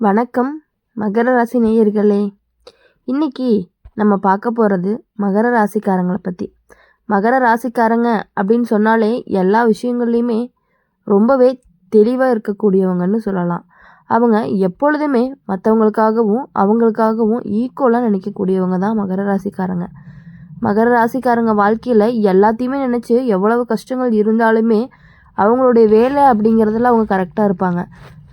வணக்கம் மகர ராசி நேயர்களே. இன்னைக்கு நம்ம பார்க்க போகிறது மகர ராசிக்காரங்களை பற்றி. மகர ராசிக்காரங்க அப்படின்னு சொன்னாலே எல்லா விஷயங்கள்லையுமே ரொம்பவே தெளிவாக இருக்கக்கூடியவங்கன்னு சொல்லலாம். அவங்க எப்பொழுதுமே மற்றவங்களுக்காகவும் அவங்களுக்காகவும் ஈக்குவலாக நினைக்கக்கூடியவங்க தான் மகர ராசிக்காரங்க. மகர ராசிக்காரங்க வாழ்க்கையில் எல்லாத்தையுமே நினச்சி எவ்வளவு கஷ்டங்கள் இருந்தாலுமே அவங்களுடைய வேலை அப்படிங்கிறதுல அவங்க கரெக்டாக இருப்பாங்க.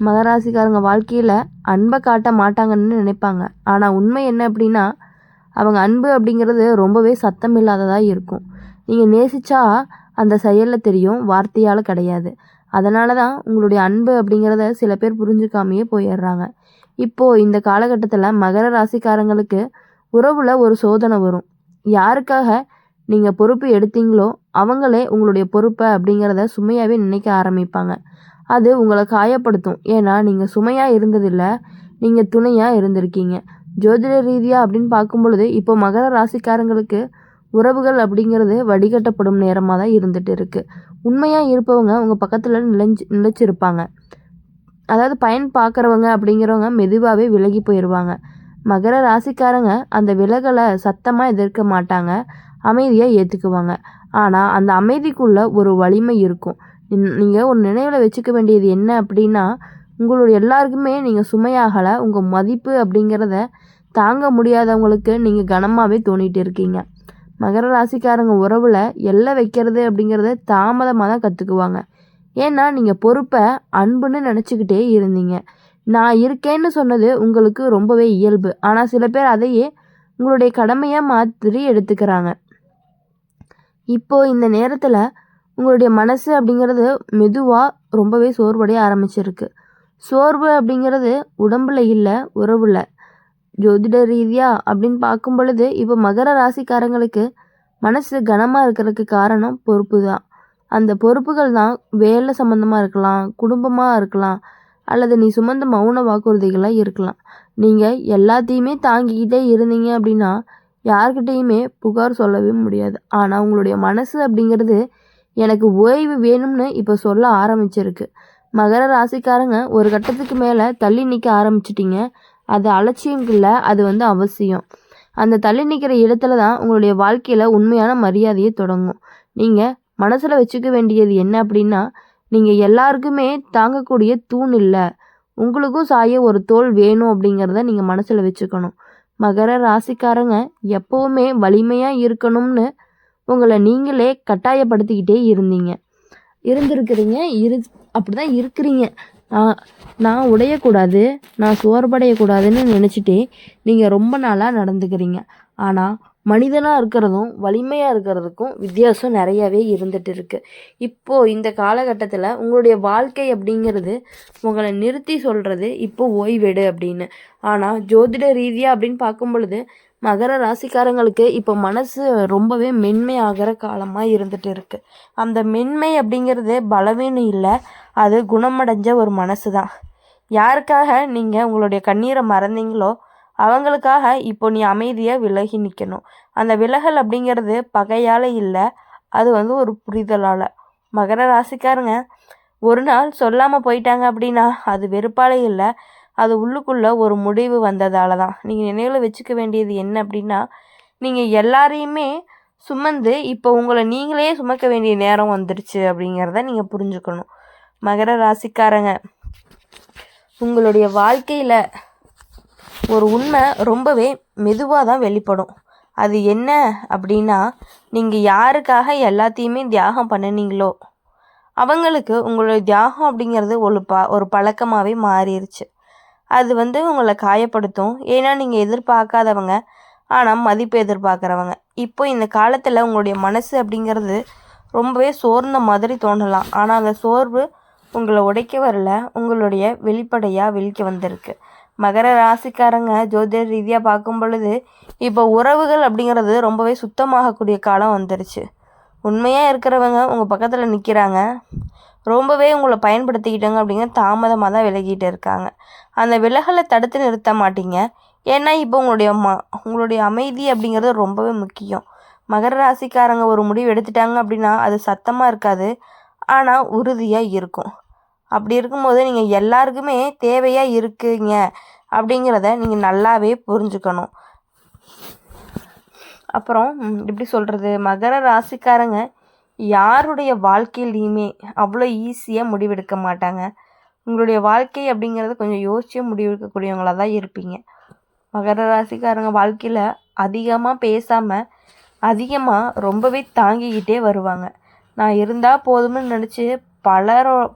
மகராசிக்காரங்க வாழ்க்கையில் அன்பை காட்ட மாட்டாங்கன்னு நினைப்பாங்க. ஆனால் உண்மை என்ன அப்படின்னா, அவங்க அன்பு அப்படிங்கிறது ரொம்பவே சத்தம் இல்லாததாக இருக்கும். நீங்கள் நேசித்தா அந்த செயலில் தெரியும், வார்த்தையால் கிடையாது. அதனால தான் உங்களுடைய அன்பு அப்படிங்கிறத சில பேர் புரிஞ்சுக்காமையே போயிடுறாங்க. இப்போது இந்த காலகட்டத்தில் மகர ராசிக்காரங்களுக்கு உறவில் ஒரு சோதனை வரும். யாருக்காக நீங்கள் பொறுப்பு எடுத்தீங்களோ அவங்களே உங்களுடைய பொறுப்பை அப்படிங்கிறத சுமையாகவே நினைக்க ஆரம்பிப்பாங்க. அது உங்களை காயப்படுத்தும். ஏன்னா நீங்கள் சுமையாக இருந்ததில்லை, நீங்கள் துணையாக இருந்திருக்கீங்க. ஜோதிட ரீதியாக அப்படின்னு பார்க்கும் பொழுது இப்போ மகர ராசிக்காரங்களுக்கு உறவுகள் அப்படிங்கிறது வடிகட்டப்படும் நேரமாக தான் இருந்துட்டு இருக்குது. உண்மையாக இருப்பவங்க உங்கள் பக்கத்தில் நிலைச்சிருப்பாங்க. அதாவது பயன் பார்க்குறவங்க அப்படிங்கிறவங்க மெதுவாகவே விலகி போயிடுவாங்க. மகர ராசிக்காரங்க அந்த விலகலை சத்தமாக எதிர்க்க மாட்டாங்க, அமைதியாக ஏற்றுக்குவாங்க. ஆனால் அந்த அமைதிக்குள்ளே ஒரு வலிமை இருக்கும். நீங்கள் ஒரு நினைவில் வச்சுக்க வேண்டியது என்ன அப்படின்னா, உங்களுடைய எல்லாருக்குமே நீங்கள் சுமையாகலை. உங்கள் மதிப்பு அப்படிங்கிறத தாங்க முடியாதவங்களுக்கு நீங்கள் கனமாகவே தோணிகிட்டு இருக்கீங்க. மகர ராசிக்காரங்க உறவில் எல்லை வைக்கிறது அப்படிங்கிறத தாமதமாக தான் கற்றுக்குவாங்க. ஏன்னா நீங்கள் பொறுப்பை அன்புன்னு நினச்சிக்கிட்டே இருந்தீங்க. நான் இருக்கேன்னு சொன்னது உங்களுக்கு ரொம்பவே இயல்பு. ஆனால் சில பேர் அதையே உங்களுடைய கடமையாக மாற்றி எடுத்துக்கிறாங்க. இப்போது இந்த நேரத்தில் உங்களுடைய மனசு அப்படிங்கிறது மெதுவாக ரொம்பவே சோர்வடைய ஆரம்பிச்சிருக்கு. சோர்வு அப்படிங்கிறது உடம்புல இல்லை, உறவுல. ஜோதிட ரீதியாக அப்படின்னு பார்க்கும் பொழுது இப்போ மகர ராசிக்காரங்களுக்கு மனசு கனமாக இருக்கிறதுக்கு காரணம் பொறுப்பு தான். அந்த பொறுப்புகள் தான் வேலை சம்மந்தமாக இருக்கலாம், குடும்பமாக இருக்கலாம், அல்லது நீ சுமந்த மௌன வாக்குறுதிகளாக இருக்கலாம். நீங்கள் எல்லாத்தையுமே தாங்கிக்கிட்டே இருந்தீங்க அப்படின்னா யார்கிட்டையுமே புகார் சொல்லவே முடியாது. ஆனால் உங்களுடைய மனசு அப்படிங்கிறது எனக்கு ஓய்வு வேணும்னு இப்போ சொல்ல ஆரம்பிச்சிருக்கு. மகர ராசிக்காரங்க ஒரு கட்டத்துக்கு மேலே தள்ளி நிற்க ஆரம்பிச்சிட்டிங்க. அது அலட்சியம் இல்லை, அது அவசியம். அந்த தள்ளி நிற்கிற இடத்துல தான் உங்களுடைய வாழ்க்கையில் உண்மையான மரியாதையை தொடங்கும். நீங்கள் மனசில் வச்சுக்க வேண்டியது என்ன அப்படின்னா, நீங்கள் எல்லாருக்குமே தாங்கக்கூடிய தூண் இல்லை, உங்களுக்கும் சாய ஒரு தோல் வேணும் அப்படிங்கிறத நீங்கள் மனசில் வச்சுக்கணும். மகர ராசிக்காரங்க எப்போவுமே வலிமையாக இருக்கணும்னு உங்களை நீங்களே கட்டாயப்படுத்திக்கிட்டே இருந்திருக்கிறீங்க. அப்படி தான் இருக்கிறீங்க. நான் உடையக்கூடாது, நான் சோர்வடையக்கூடாதுன்னு நினச்சிட்டே நீங்கள் ரொம்ப நாளாக நடந்துக்கிறீங்க. ஆனால் மனிதனாக இருக்கிறதும் வலிமையாக இருக்கிறதுக்கும் வித்தியாசம் நிறையாவே இருந்துகிட்டு இருக்குது. இப்போது இந்த காலகட்டத்தில் உங்களுடைய வாழ்க்கை அப்படிங்கிறது உங்களை நிறுத்தி சொல்கிறது இப்போது ஓய்வெடு அப்படின்னு. ஆனால் ஜோதிட ரீதியாக அப்படின்னு பார்க்கும் பொழுது மகர ராசிக்காரங்களுக்கு இப்போ மனசு ரொம்பவே மென்மையாகிற காலமாக இருந்துகிட்டு இருக்குது. அந்த மென்மை அப்படிங்கிறது பலவீனம் இல்லை, அது குணமடைஞ்ச ஒரு மனசு தான். யாருக்காக நீங்கள் உங்களுடைய கண்ணீரை மறந்தீங்களோ அவங்களுக்காக இப்போ நீ அமைதியாக விலகி நிற்கணும். அந்த விலகல் அப்படிங்கிறது பகையால் இல்லை, அது ஒரு புரிதலால். மகர ராசிக்காரங்க ஒரு நாள் சொல்லாமல் போயிட்டாங்க அப்படின்னா அது வெறுப்பாலே இல்லை, அது உள்ளுக்குள்ளே ஒரு முடிவு வந்ததால் தான். நீங்கள் நினைவில் வச்சுக்க வேண்டியது என்ன அப்படின்னா, நீங்கள் எல்லாரையுமே சுமந்து இப்போ உங்களை நீங்களே சுமக்க வேண்டிய நேரம் வந்துடுச்சு அப்படிங்கிறத நீங்கள் புரிஞ்சுக்கணும். மகர ராசிக்காரங்க உங்களுடைய வாழ்க்கையில் ஒரு உண்மை ரொம்பவே மெதுவாக தான் வெளிப்படும். அது என்ன அப்படின்னா, நீங்கள் யாருக்காக எல்லாத்தையுமே தியாகம் பண்ணினீங்களோ அவங்களுக்கு உங்களுடைய தியாகம் அப்படிங்கிறது ஒரு பழக்கமாகவே மாறிடுச்சு. அது உங்களை காயப்படுத்தும். ஏன்னா நீங்கள் எதிர்பார்க்காதவங்க, ஆனால் மதிப்பு எதிர்பார்க்குறவங்க. இப்போ இந்த காலத்தில் உங்களுடைய மனசு அப்படிங்கிறது ரொம்பவே சோர்ந்த மாதிரி தோணலாம். ஆனால் அந்த சோர்வு உங்களை உடைக்க வரல, உங்களுடைய வெளிப்படையாக வெளிக்க வந்திருக்கு. மகர ராசிக்காரங்க ஜோதிட ரீதியாக பார்க்கும் பொழுது இப்போ உறவுகள் அப்படிங்கிறது ரொம்பவே சுத்தமாகக்கூடிய காலம் வந்துருச்சு. உண்மையாக இருக்கிறவங்க உங்கள் பக்கத்தில் நிற்கிறாங்க, ரொம்பவே உங்களை பயன்படுத்திக்கிட்டாங்க அப்படிங்கிற தாமதமாக தான் விலகிட்டு இருக்காங்க. அந்த விலகலை தடுத்து நிறுத்த மாட்டீங்க. ஏன்னா இப்போ உங்களுடைய அமைதி அப்படிங்கிறது ரொம்பவே முக்கியம். மகர ராசிக்காரங்க ஒரு முடிவு எடுத்துட்டாங்க அப்படின்னா அது சத்தமாக இருக்காது, ஆனால் உறுதியாக இருக்கும். அப்படி இருக்கும்போது நீங்கள் எல்லாருக்குமே தேவையாக இருக்குங்க அப்படிங்கிறத நீங்கள் நல்லாவே புரிஞ்சுக்கணும். அப்புறம் எப்படி சொல்கிறது, மகர ராசிக்காரங்க யாருடைய வாழ்க்கையிலையுமே அவ்வளோ ஈஸியாக முடிவெடுக்க மாட்டாங்க. உங்களுடைய வாழ்க்கை அப்படிங்கிறது கொஞ்சம் யோசிச்சு முடிவெடுக்கக்கூடியவங்களாக தான் இருப்பீங்க. மகர ராசிக்காரங்க வாழ்க்கையில் அதிகமாக பேசாமல் ரொம்பவே தாங்கிக்கிட்டே வருவாங்க. நான் இருந்தால் போதும்னு நினச்சி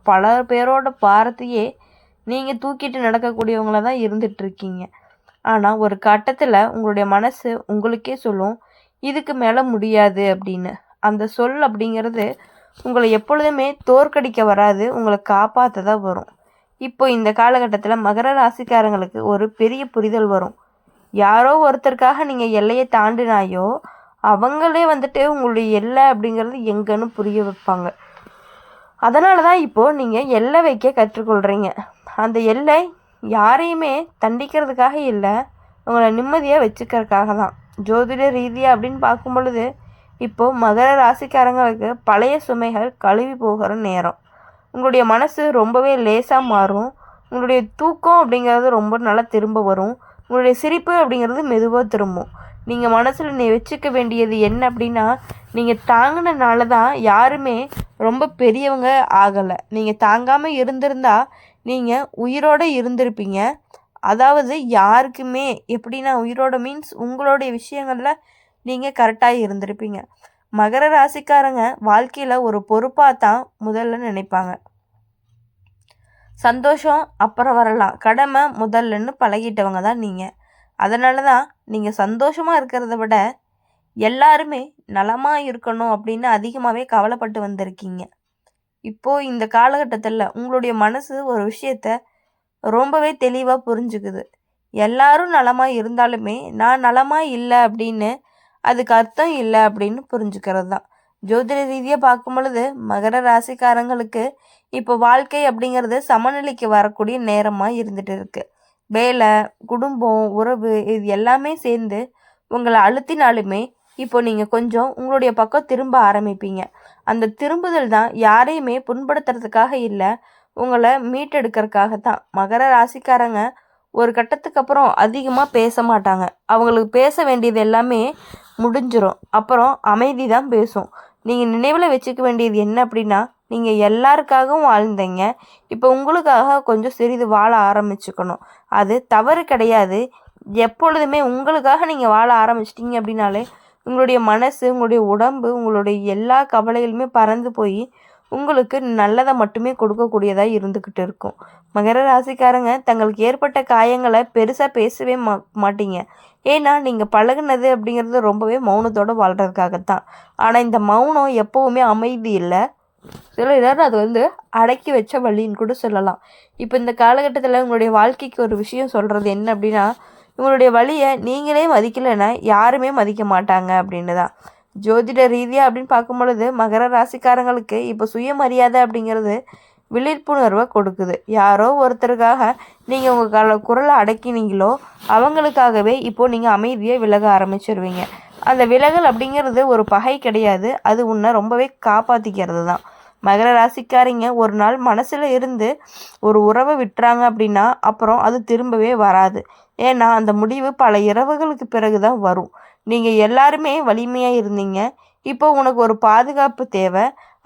பல பேரோட பாரத்தையே நீங்கள் தூக்கிட்டு நடக்கக்கூடியவங்கள தான் இருந்துகிட்ருக்கீங்க. ஆனால் ஒரு கட்டத்தில் உங்களுடைய மனசு உங்களுக்கே சொல்லும், இதுக்கு மேலே முடியாது அப்படின்னு. அந்த சொல் அப்படிங்கிறது உங்களை எப்பொழுதுமே தோற்கடிக்க வராது, உங்களை காப்பாற்ற தான் வரும். இப்போ இந்த காலகட்டத்தில் மகர ராசிக்காரங்களுக்கு ஒரு பெரிய புரிதல் வரும். யாரோ ஒருத்தருக்காக நீங்கள் எல்லையை தாண்டினாயோ அவங்களே வந்துட்டு உங்களுடைய எல்லை அப்படிங்கிறது எங்கன்னு புரிய வைப்பாங்க. அதனால தான் இப்போது நீங்கள் எல்லை வைக்க கற்றுக்கொள்கிறீங்க. அந்த எல்லை யாரையுமே தண்டிக்கிறதுக்காக இல்லை, உங்களை நிம்மதியாக வச்சுக்கிறதுக்காக தான். ஜோதிட ரீதியாக அப்படின்னு பார்க்கும் பொழுது இப்போது மகர ராசிக்காரங்களுக்கு பழைய சுமைகள் கழுவி போகிற நேரம். உங்களுடைய மனசு ரொம்பவே லேசாக மாறும். உங்களுடைய தூக்கம் அப்படிங்கிறது ரொம்ப நல்லா திரும்ப வரும். உங்களுடைய சிரிப்பு அப்படிங்கிறது மெதுவாக திரும்பும். நீங்கள் மனசில் வச்சுக்க வேண்டியது என்ன அப்படின்னா, நீங்கள் தாங்கினால தான் யாருமே ரொம்ப பெரியவங்க ஆகலை. நீங்கள் தாங்காமல் இருந்திருந்தா நீங்கள் உயிரோடு இருந்திருப்பீங்க. அதாவது யாருக்குமே எப்படின்னா, உயிரோட மீன்ஸ் உங்களுடைய விஷயங்களில் நீங்கள் கரெக்டாக இருந்திருப்பீங்க. மகர ராசிக்காரங்க வாழ்க்கையில் ஒரு பொறுப்பாக தான் முதல்ல நினைப்பாங்க. சந்தோஷம் அப்புறம் வரலாம், கடமை முதல்லன்னு பழகிட்டவங்க தான் நீங்கள். அதனால தான் நீங்கள் சந்தோஷமாக இருக்கிறத விட எல்லாருமே நலமாக இருக்கணும் அப்படின்னு அதிகமாகவே கவலைப்பட்டு வந்திருக்கீங்க. இப்போது இந்த காலகட்டத்தில் உங்களுடைய மனசு ஒரு விஷயத்த ரொம்பவே தெளிவாக புரிஞ்சுக்குது. எல்லாரும் நலமாக இருந்தாலுமே நான் நலமாக இல்லை அப்படின்னு அதுக்கு அர்த்தம் இல்லை அப்படின்னு புரிஞ்சுக்கிறது தான். ஜோதிட ரீதியாக பார்க்கும் பொழுது மகர ராசிக்காரங்களுக்கு இப்போ வாழ்க்கை அப்படிங்கிறது சமநிலைக்கு வரக்கூடிய நேரமாக இருந்துகிட்டு இருக்குது. வேலை, குடும்பம், உறவு இது எல்லாமே சேர்ந்து உங்களை அழுத்தினாலுமே இப்போ நீங்கள் கொஞ்சம் உங்களுடைய பக்கம் திரும்ப ஆரம்பிப்பீங்க. அந்த திரும்புதல் தான் யாரையுமே புண்படுத்துறதுக்காக இல்லை, உங்களை மீட்டெடுக்கிறதுக்காக தான். மகர ராசிக்காரங்க ஒரு கட்டத்துக்கு அப்புறம் அதிகமாக பேச மாட்டாங்க. அவங்களுக்கு பேச வேண்டியது எல்லாமே முடிஞ்சிடும். அப்புறம் அமைதி தான் பேசும். நீங்கள் நினைவில் வச்சுக்க வேண்டியது என்ன அப்படின்னா, நீங்கள் எல்லாருக்காகவும் வாழ்ந்தீங்க, இப்போ உங்களுக்காக கொஞ்சம் சிறிது வாழ ஆரம்பிச்சுக்கணும். அது தவறு கிடையாது. எப்பொழுதுமே உங்களுக்காக நீங்கள் வாழ ஆரம்பிச்சிட்டிங்க அப்படின்னாலே உங்களுடைய மனசு, உங்களுடைய உடம்பு, உங்களுடைய எல்லா கவலைகளுமே பறந்து போய் உங்களுக்கு நல்லதை மட்டுமே கொடுக்கக்கூடியதாக இருந்துக்கிட்டு இருக்கும். மகர ராசிக்காரங்க தங்களுக்கு ஏற்பட்ட காயங்களை பெருசாக பேசவே மாட்டீங்க. ஏன்னா நீங்கள் பழகுனது அப்படிங்கிறது ரொம்பவே மௌனத்தோடு வாழ்கிறதுக்காகத்தான். ஆனால் இந்த மௌனம் எப்போவுமே அமைதி இல்லை, சில நேரம் அது அடக்கி வச்ச வழின்னு கூட சொல்லலாம். இப்போ இந்த காலகட்டத்தில் உங்களுடைய வாழ்க்கைக்கு ஒரு விஷயம் சொல்கிறது என்ன அப்படின்னா, உங்களுடைய வழியை நீங்களே மதிக்கலைன்னா யாருமே மதிக்க மாட்டாங்க அப்படின்னு தான். ஜோதிட ரீதியாக அப்படின்னு பார்க்கும் பொழுது மகர ராசிக்காரங்களுக்கு இப்போ சுயமரியாதை அப்படிங்கிறது விழிப்புணர்வை கொடுக்குது. யாரோ ஒருத்தருக்காக நீங்கள் உங்கள் குரலை அடக்கினீங்களோ அவங்களுக்காகவே இப்போது நீங்கள் அமைதியாக விலக ஆரம்பிச்சிருவீங்க. அந்த விலகல் அப்படிங்கிறது ஒரு பகை கிடையாது, அது உன்னை ரொம்பவே காப்பாற்றிக்கிறது தான். மகர ராசிக்காரிங்க ஒரு நாள் மனசில் இருந்து ஒரு உறவை விட்டுறாங்க அப்படின்னா அப்புறம் அது திரும்பவே வராது. ஏன்னா அந்த முடிவு பல இரவுகளுக்கு பிறகு தான் வரும். நீங்கள் எல்லாருமே வலிமையாக இருந்தீங்க, இப்போ உனக்கு ஒரு பாதுகாப்பு தேவை,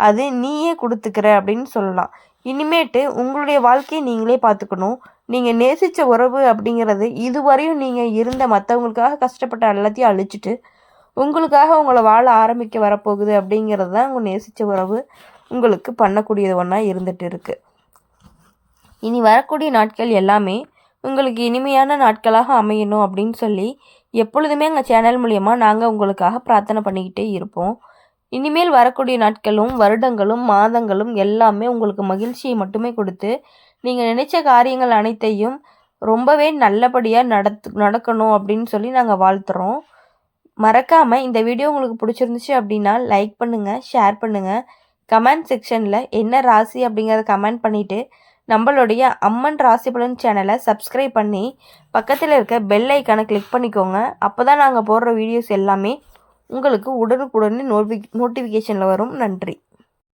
அது நீயே கொடுத்துக்கிற அப்படின்னு சொல்லலாம். இனிமேட்டு உங்களுடைய வாழ்க்கையை நீங்களே பார்த்துக்கணும். நீங்கள் நேசித்த உறவு அப்படிங்கிறது இதுவரையும் நீங்கள் இருந்த மற்றவங்களுக்காக கஷ்டப்பட்ட எல்லாத்தையும் அழிச்சிட்டு உங்களுக்காக உங்களை வாழ ஆரம்பிக்க வரப்போகுது அப்படிங்கிறது தான் உங்கள் நேசித்த உறவு உங்களுக்கு பண்ணக்கூடியது ஒன்றா இருந்துகிட்டு இருக்குது. இனி வரக்கூடிய நாட்கள் எல்லாமே உங்களுக்கு இனிமையான நாட்களாக அமையணும் அப்படின்னு சொல்லி எப்பொழுதுமே எங்கள் சேனல் மூலயமா நாங்கள் உங்களுக்காக பிரார்த்தனை பண்ணிக்கிட்டே இருப்போம். இனிமேல் வரக்கூடிய நாட்களும் வருடங்களும் மாதங்களும் எல்லாமே உங்களுக்கு மகிழ்ச்சியை மட்டுமே கொடுத்து நீங்கள் நினைச்ச காரியங்கள் அனைத்தையும் ரொம்பவே நல்லபடியாக நடக்கணும் அப்படின்னு சொல்லி நாங்கள் வாழ்த்துறோம். மறக்காமல் இந்த வீடியோ உங்களுக்கு பிடிச்சிருந்துச்சு அப்படின்னா லைக் பண்ணுங்கள், ஷேர் பண்ணுங்கள், கமெண்ட் செக்ஷனில் என்ன ராசி அப்படிங்கிறத கமெண்ட் பண்ணிவிட்டு நம்மளுடைய அம்மன் ராசி பலன் சேனலை சப்ஸ்கிரைப் பண்ணி பக்கத்தில் இருக்க பெல் ஐக்கானை கிளிக் பண்ணிக்கோங்க. அப்போ தான் நாங்கள் போடுற வீடியோஸ் எல்லாமே உங்களுக்கு உடனுக்குடனே நோட்டிஃபிகேஷனில் வரும். நன்றி.